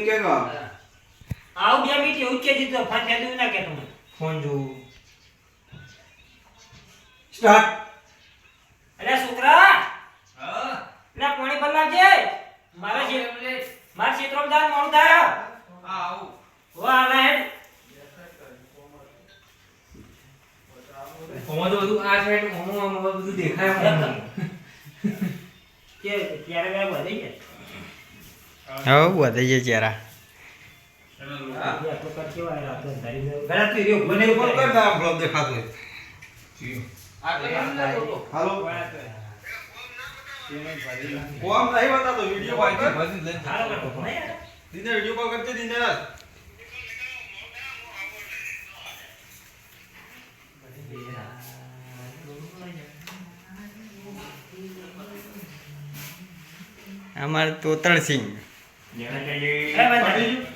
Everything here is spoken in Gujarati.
કે કો આવ બે મિનિટ એવું કે દીધો ફોન ફેદું ના કે તમે ફોન જો સ્ટાર્ટ અરે છોકરા હા લે પાણી બદલાવજે મારા ક્ષેત્રમાં દાન મોડું થાય હા આવું વાહ ના હેડ ફોન તો બધું આ સાઈડ ઓમ બધું દેખાય કે ત્યારે બે વધે છે હા વધે છે ચહેરા આ તો કરકે વાય રાત ધરી ઘણા તો રહ્યો મને ફોન કર દા બ્લોગ દેખાતો હોય હાલો કોમ નહીં બતાતો વિડિયો કોલ કર દીને વિડિયો કોલ કરતે દીને અમારે તોતણસિંહ એ બંધ